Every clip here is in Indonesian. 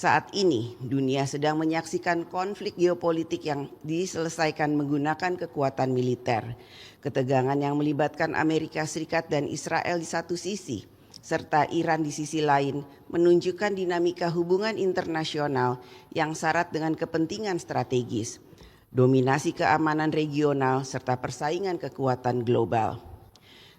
Saat ini dunia sedang menyaksikan konflik geopolitik yang diselesaikan menggunakan kekuatan militer. Ketegangan yang melibatkan Amerika Serikat dan Israel di satu sisi, serta Iran di sisi lain, menunjukkan dinamika hubungan internasional yang syarat dengan kepentingan strategis, dominasi keamanan regional, serta persaingan kekuatan global.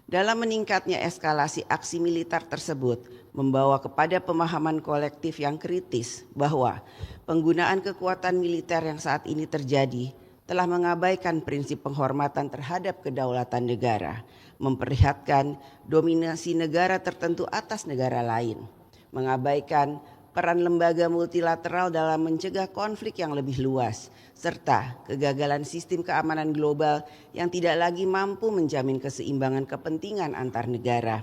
Dalam meningkatnya eskalasi aksi militer tersebut membawa kepada pemahaman kolektif yang kritis bahwa penggunaan kekuatan militer yang saat ini terjadi telah mengabaikan prinsip penghormatan terhadap kedaulatan negara, memperlihatkan dominasi negara tertentu atas negara lain, mengabaikan peran lembaga multilateral dalam mencegah konflik yang lebih luas, serta kegagalan sistem keamanan global yang tidak lagi mampu menjamin keseimbangan kepentingan antar negara.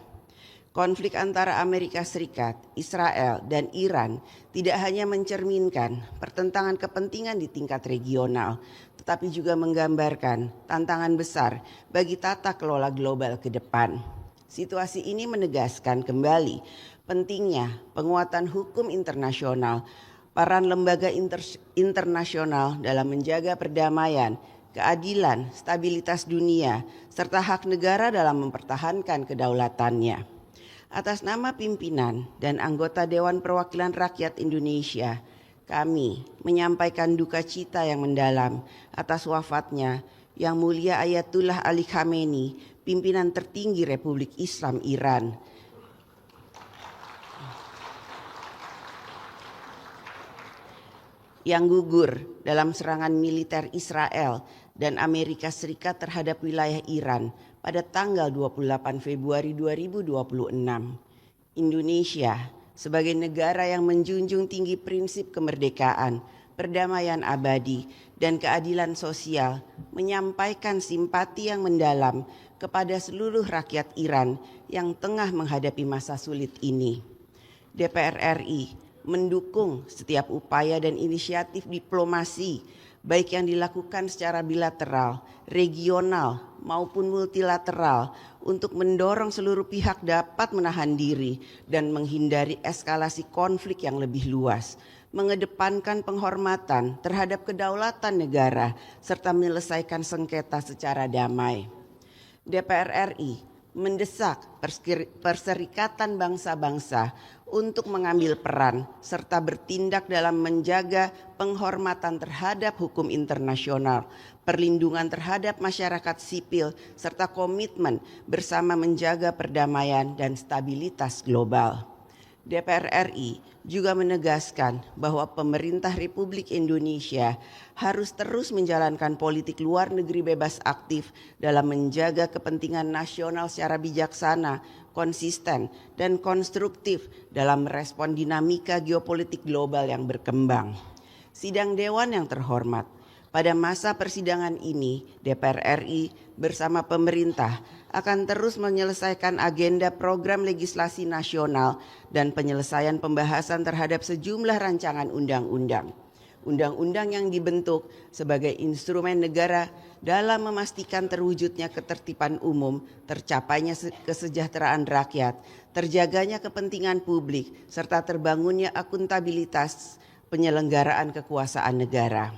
Konflik antara Amerika Serikat, Israel, dan Iran tidak hanya mencerminkan pertentangan kepentingan di tingkat regional, tetapi juga menggambarkan tantangan besar bagi tata kelola global ke depan. Situasi ini menegaskan kembali pentingnya penguatan hukum internasional, peran lembaga internasional dalam menjaga perdamaian, keadilan, stabilitas dunia, serta hak negara dalam mempertahankan kedaulatannya. Atas nama pimpinan dan anggota Dewan Perwakilan Rakyat Indonesia, kami menyampaikan duka cita yang mendalam atas wafatnya Yang Mulia Ayatullah Ali Khamenei, pimpinan tertinggi Republik Islam Iran, yang gugur dalam serangan militer Israel dan Amerika Serikat terhadap wilayah Iran pada tanggal 28 Februari 2026. Indonesia sebagai negara yang menjunjung tinggi prinsip kemerdekaan, perdamaian abadi, dan keadilan sosial menyampaikan simpati yang mendalam kepada seluruh rakyat Iran yang tengah menghadapi masa sulit ini. DPR RI mendukung setiap upaya dan inisiatif diplomasi, baik yang dilakukan secara bilateral, regional, maupun multilateral, untuk mendorong seluruh pihak dapat menahan diri dan menghindari eskalasi konflik yang lebih luas, mengedepankan penghormatan terhadap kedaulatan negara, serta menyelesaikan sengketa secara damai. DPR RI mendesak Perserikatan Bangsa-Bangsa untuk mengambil peran serta bertindak dalam menjaga penghormatan terhadap hukum internasional, perlindungan terhadap masyarakat sipil, serta komitmen bersama menjaga perdamaian dan stabilitas global. DPR RI juga menegaskan bahwa pemerintah Republik Indonesia harus terus menjalankan politik luar negeri bebas aktif dalam menjaga kepentingan nasional secara bijaksana, konsisten, dan konstruktif dalam merespon dinamika geopolitik global yang berkembang. Sidang Dewan yang terhormat, pada masa persidangan ini DPR RI bersama pemerintah akan terus menyelesaikan agenda program legislasi nasional dan penyelesaian pembahasan terhadap sejumlah rancangan undang-undang. Undang-undang yang dibentuk sebagai instrumen negara dalam memastikan terwujudnya ketertiban umum, tercapainya kesejahteraan rakyat, terjaganya kepentingan publik, serta terbangunnya akuntabilitas penyelenggaraan kekuasaan negara.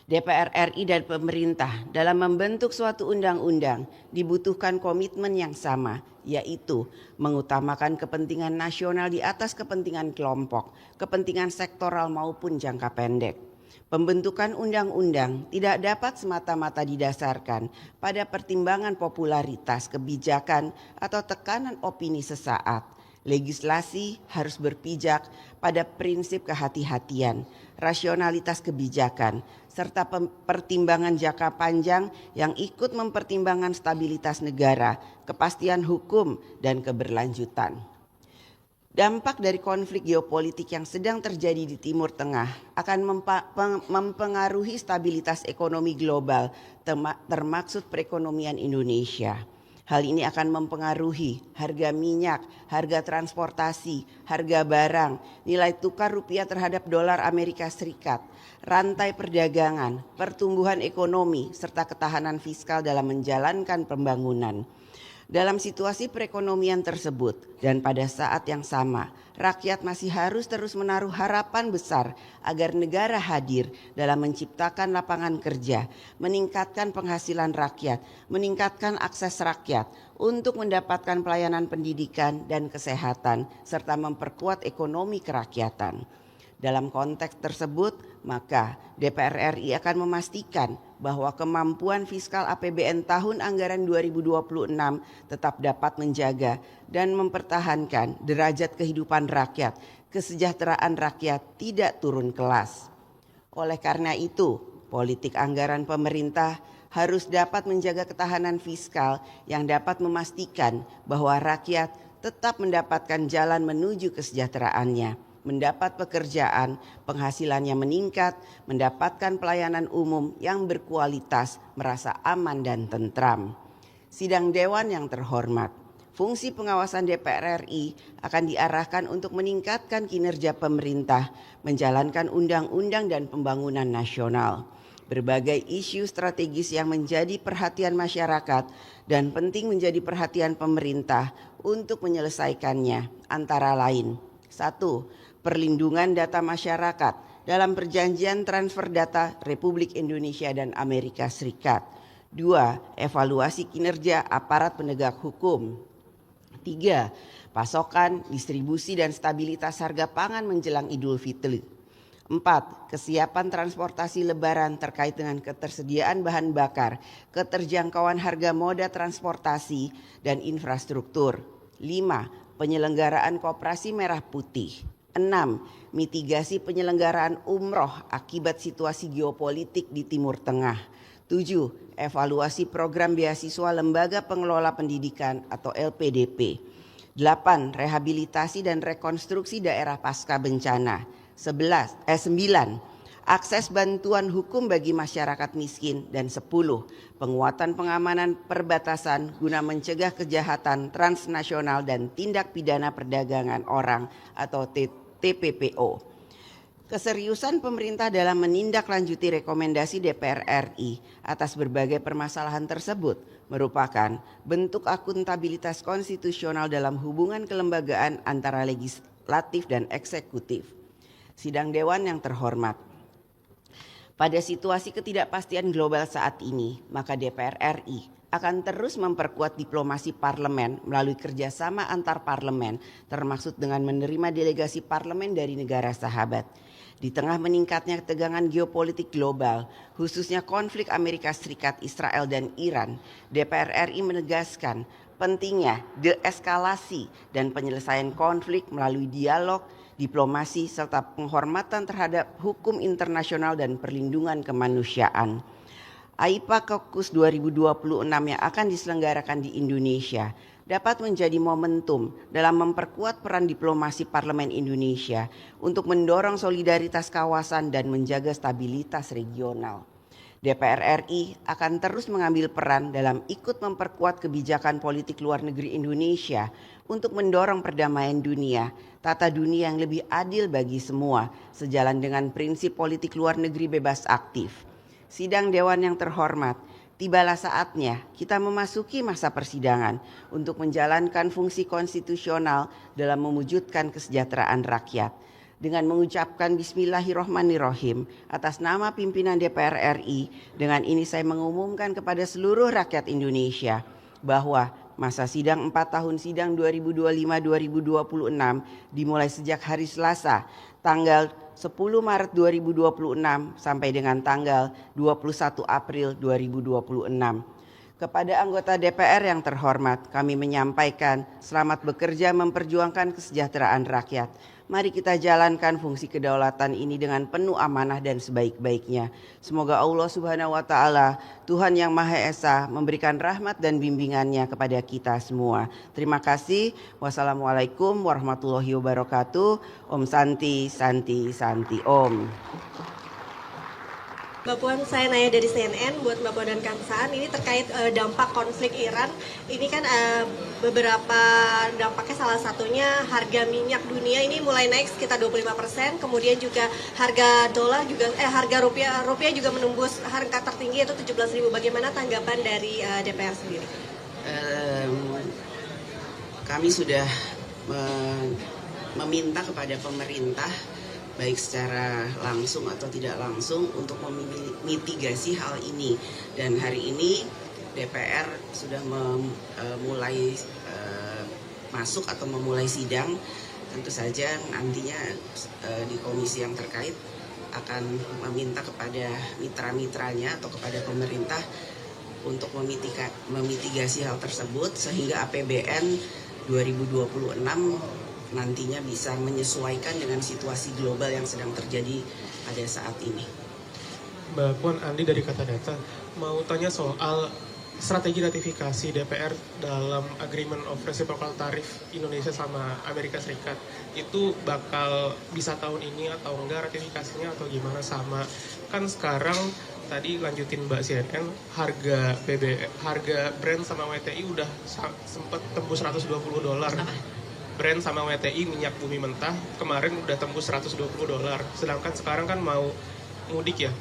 DPR RI dan pemerintah dalam membentuk suatu undang-undang dibutuhkan komitmen yang sama, yaitu mengutamakan kepentingan nasional di atas kepentingan kelompok, kepentingan sektoral maupun jangka pendek. Pembentukan undang-undang tidak dapat semata-mata didasarkan pada pertimbangan popularitas, kebijakan, atau tekanan opini sesaat. Legislasi harus berpijak pada prinsip kehati-hatian, rasionalitas kebijakan, serta pertimbangan jangka panjang yang ikut mempertimbangkan stabilitas negara, kepastian hukum, dan keberlanjutan. Dampak dari konflik geopolitik yang sedang terjadi di Timur Tengah akan mempengaruhi stabilitas ekonomi global, termaksud perekonomian Indonesia. Hal ini akan mempengaruhi harga minyak, harga transportasi, harga barang, nilai tukar rupiah terhadap dolar Amerika Serikat, rantai perdagangan, pertumbuhan ekonomi, serta ketahanan fiskal dalam menjalankan pembangunan. Dalam situasi perekonomian tersebut dan pada saat yang sama, rakyat masih harus terus menaruh harapan besar agar negara hadir dalam menciptakan lapangan kerja, meningkatkan penghasilan rakyat, meningkatkan akses rakyat untuk mendapatkan pelayanan pendidikan dan kesehatan, serta memperkuat ekonomi kerakyatan. Dalam konteks tersebut, maka DPR RI akan memastikan bahwa kemampuan fiskal APBN tahun anggaran 2026 tetap dapat menjaga dan mempertahankan derajat kehidupan rakyat, kesejahteraan rakyat tidak turun kelas. Oleh karena itu, politik anggaran pemerintah harus dapat menjaga ketahanan fiskal yang dapat memastikan bahwa rakyat tetap mendapatkan jalan menuju kesejahteraannya, mendapat pekerjaan, penghasilannya meningkat, mendapatkan pelayanan umum yang berkualitas, merasa aman dan tentram. Sidang Dewan yang terhormat, fungsi pengawasan DPR RI akan diarahkan untuk meningkatkan kinerja pemerintah, menjalankan undang-undang dan pembangunan nasional. Berbagai isu strategis yang menjadi perhatian masyarakat dan penting menjadi perhatian pemerintah untuk menyelesaikannya antara lain: 1. Perlindungan data masyarakat dalam perjanjian transfer data Republik Indonesia dan Amerika Serikat. 2. Evaluasi kinerja aparat penegak hukum. 3. Pasokan, distribusi dan stabilitas harga pangan menjelang Idul Fitri. 4. Kesiapan transportasi lebaran terkait dengan ketersediaan bahan bakar, keterjangkauan harga moda transportasi dan infrastruktur. 5. Penyelenggaraan Koperasi Merah Putih. 6. Mitigasi penyelenggaraan umroh akibat situasi geopolitik di Timur Tengah. 7. Evaluasi program beasiswa Lembaga Pengelola Pendidikan atau LPDP. 8. Rehabilitasi dan rekonstruksi daerah pasca bencana. 9. Akses bantuan hukum bagi masyarakat miskin. Dan 10. Penguatan pengamanan perbatasan guna mencegah kejahatan transnasional dan tindak pidana perdagangan orang atau TPPO. Keseriusan pemerintah dalam menindaklanjuti rekomendasi DPR RI atas berbagai permasalahan tersebut merupakan bentuk akuntabilitas konstitusional dalam hubungan kelembagaan antara legislatif dan eksekutif. Sidang Dewan yang terhormat, pada situasi ketidakpastian global saat ini, maka DPR RI akan terus memperkuat diplomasi parlemen melalui kerjasama antar parlemen, termasuk dengan menerima delegasi parlemen dari negara sahabat. Di tengah meningkatnya ketegangan geopolitik global, khususnya konflik Amerika Serikat, Israel dan Iran, DPR RI menegaskan pentingnya deeskalasi dan penyelesaian konflik melalui dialog, diplomasi serta penghormatan terhadap hukum internasional dan perlindungan kemanusiaan. AIPA Caucus 2026 yang akan diselenggarakan di Indonesia dapat menjadi momentum dalam memperkuat peran diplomasi Parlemen Indonesia untuk mendorong solidaritas kawasan dan menjaga stabilitas regional. DPR RI akan terus mengambil peran dalam ikut memperkuat kebijakan politik luar negeri Indonesia untuk mendorong perdamaian dunia, tata dunia yang lebih adil bagi semua, sejalan dengan prinsip politik luar negeri bebas aktif. Sidang Dewan yang terhormat, tibalah saatnya kita memasuki masa persidangan untuk menjalankan fungsi konstitusional dalam mewujudkan kesejahteraan rakyat. Dengan mengucapkan Bismillahirrohmanirrohim atas nama pimpinan DPR RI, dengan ini saya mengumumkan kepada seluruh rakyat Indonesia bahwa masa sidang 4 tahun sidang 2025-2026 dimulai sejak hari Selasa tanggal 10 Maret 2026 sampai dengan tanggal 21 April 2026. Kepada anggota DPR yang terhormat, kami menyampaikan selamat bekerja memperjuangkan kesejahteraan rakyat. Mari kita jalankan fungsi kedaulatan ini dengan penuh amanah dan sebaik-baiknya. Semoga Allah Subhanahu wa Ta'ala, Tuhan yang Maha Esa, memberikan rahmat dan bimbingannya kepada kita semua. Terima kasih. Wassalamualaikum warahmatullahi wabarakatuh. Om Santi, Santi, Santi, Om. Mbak Puan, saya nanya dari CNN buat Mbak Puan dan Kang Saan, ini terkait dampak konflik Iran. Ini kan beberapa dampaknya, salah satunya harga minyak dunia ini mulai naik sekitar 25%, kemudian juga harga dolar juga harga rupiah juga menembus harga tertinggi yaitu 17.000. Bagaimana tanggapan dari DPR sendiri? Kami sudah meminta kepada pemerintah baik secara langsung atau tidak langsung untuk memitigasi hal ini. Dan hari ini DPR sudah memulai masuk atau memulai sidang. Tentu saja nantinya di komisi yang terkait akan meminta kepada mitra-mitranya atau kepada pemerintah untuk memitigasi hal tersebut sehingga APBN 2026 nantinya bisa menyesuaikan dengan situasi global yang sedang terjadi pada saat ini. Mbak Puan, Andi dari Kata Data mau tanya soal strategi ratifikasi DPR dalam Agreement of Reciprocal Tariff Indonesia sama Amerika Serikat. Itu bakal bisa tahun ini atau enggak ratifikasinya atau gimana? Sama kan sekarang tadi lanjutin Mbak CNN, harga Brent sama WTI udah sempat tembus $120. Brent sama WTI minyak bumi mentah kemarin udah tembus $120. Sedangkan sekarang kan mau mudik ya.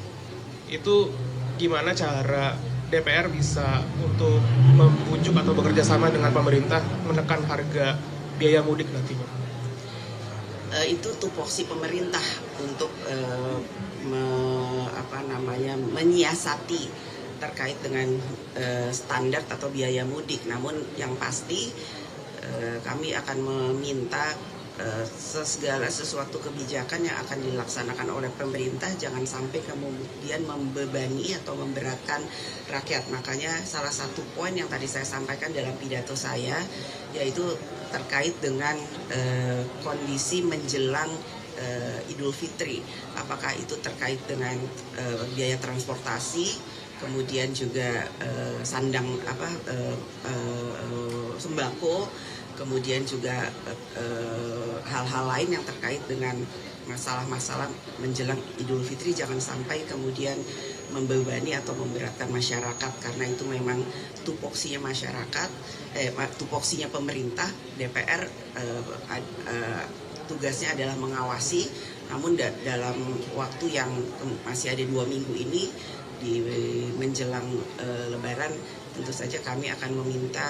Itu gimana cara DPR bisa untuk membujuk atau bekerja sama dengan pemerintah menekan harga biaya mudik nantinya? Itu tupoksi pemerintah untuk menyiasati terkait dengan standar atau biaya mudik. Namun yang pasti kami akan meminta segala sesuatu kebijakan yang akan dilaksanakan oleh pemerintah jangan sampai kemudian membebani atau memberatkan rakyat. Makanya salah satu poin yang tadi saya sampaikan dalam pidato saya yaitu terkait dengan kondisi menjelang Idul Fitri. Apakah itu terkait dengan biaya transportasi, kemudian juga sembako, kemudian juga hal-hal lain yang terkait dengan masalah-masalah menjelang Idul Fitri jangan sampai kemudian membebani atau memberatkan masyarakat, karena itu memang tupoksinya masyarakat, tupoksinya pemerintah. DPR tugasnya adalah mengawasi, namun dalam waktu yang masih ada 2 minggu ini di menjelang Lebaran tentu saja kami akan meminta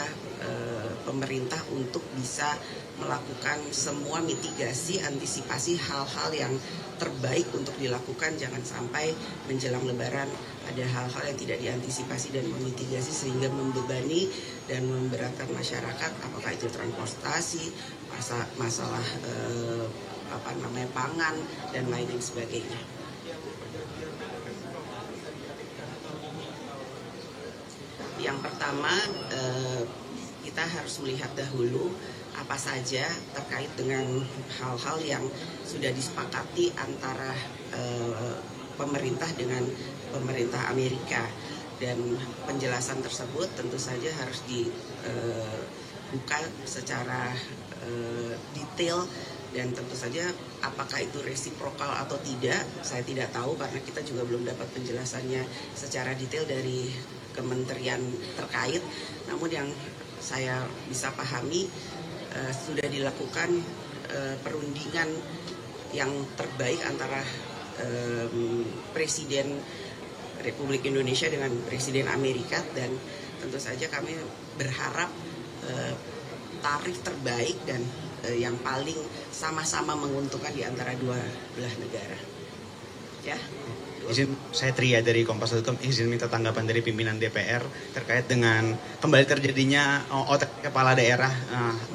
pemerintah untuk bisa melakukan semua mitigasi, antisipasi hal-hal yang terbaik untuk dilakukan. Jangan sampai menjelang Lebaran ada hal-hal yang tidak diantisipasi dan memitigasi sehingga membebani dan memberatkan masyarakat, apakah itu transportasi, masalah pangan dan lain sebagainya. Yang pertama, kita harus melihat dahulu apa saja terkait dengan hal-hal yang sudah disepakati antara pemerintah dengan pemerintah Amerika, dan penjelasan tersebut tentu saja harus dibuka secara detail. Dan tentu saja apakah itu resiprokal atau tidak, saya tidak tahu karena kita juga belum dapat penjelasannya secara detail dari kementerian terkait. Namun yang saya bisa pahami sudah dilakukan perundingan yang terbaik antara Presiden Republik Indonesia dengan Presiden Amerika, dan tentu saja kami berharap tarif terbaik dan yang paling sama-sama menguntungkan di antara dua belah negara. Ya. Izin, saya Tria dari Kompas.com, izin minta tanggapan dari pimpinan DPR terkait dengan kembali terjadinya OTT kepala daerah.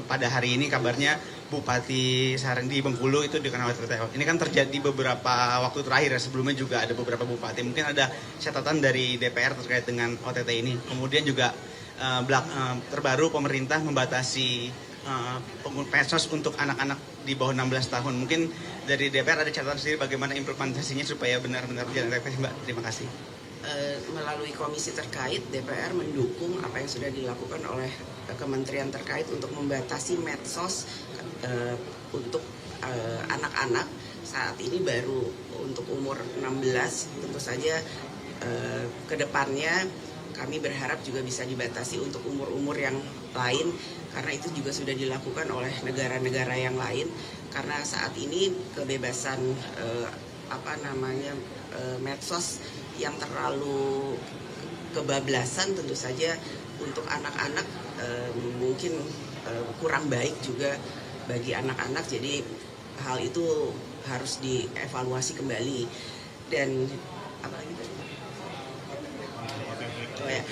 Pada hari ini kabarnya Bupati Sarandi Bengkulu itu dikenal OTT. Ini kan terjadi beberapa waktu terakhir ya, sebelumnya juga ada beberapa bupati. Mungkin ada catatan dari DPR terkait dengan OTT ini. Kemudian juga terbaru pemerintah membatasi pensos untuk anak-anak di bawah 16 tahun. Mungkin dari DPR ada catatan sendiri bagaimana implementasinya supaya benar-benar berjalan efektif, Mbak. Terima kasih. Melalui komisi terkait, DPR mendukung apa yang sudah dilakukan oleh kementerian terkait untuk membatasi medsos untuk anak-anak. Saat ini baru untuk umur 16, tentu saja ke depannya kami berharap juga bisa dibatasi untuk umur-umur yang lain, karena itu juga sudah dilakukan oleh negara-negara yang lain. Karena saat ini kebebasan medsos yang terlalu kebablasan tentu saja untuk anak-anak mungkin kurang baik juga bagi anak-anak, jadi hal itu harus dievaluasi kembali. Dan apa lagi tadi? Oh ya,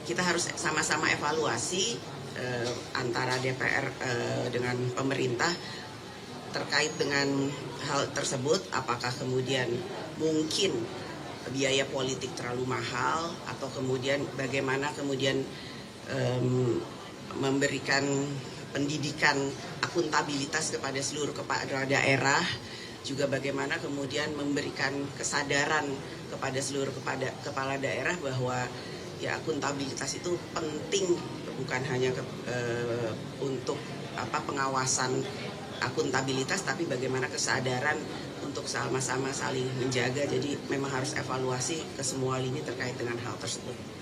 kita harus sama-sama evaluasi antara DPR dengan pemerintah terkait dengan hal tersebut. Apakah kemudian mungkin biaya politik terlalu mahal, atau kemudian bagaimana kemudian memberikan pendidikan akuntabilitas kepada seluruh kepala daerah, juga bagaimana kemudian memberikan kesadaran kepada seluruh kepala daerah bahwa ya akuntabilitas itu penting, bukan hanya untuk pengawasan akuntabilitas, tapi bagaimana kesadaran untuk sama-sama saling menjaga. Jadi memang harus evaluasi ke semua lini terkait dengan hal tersebut.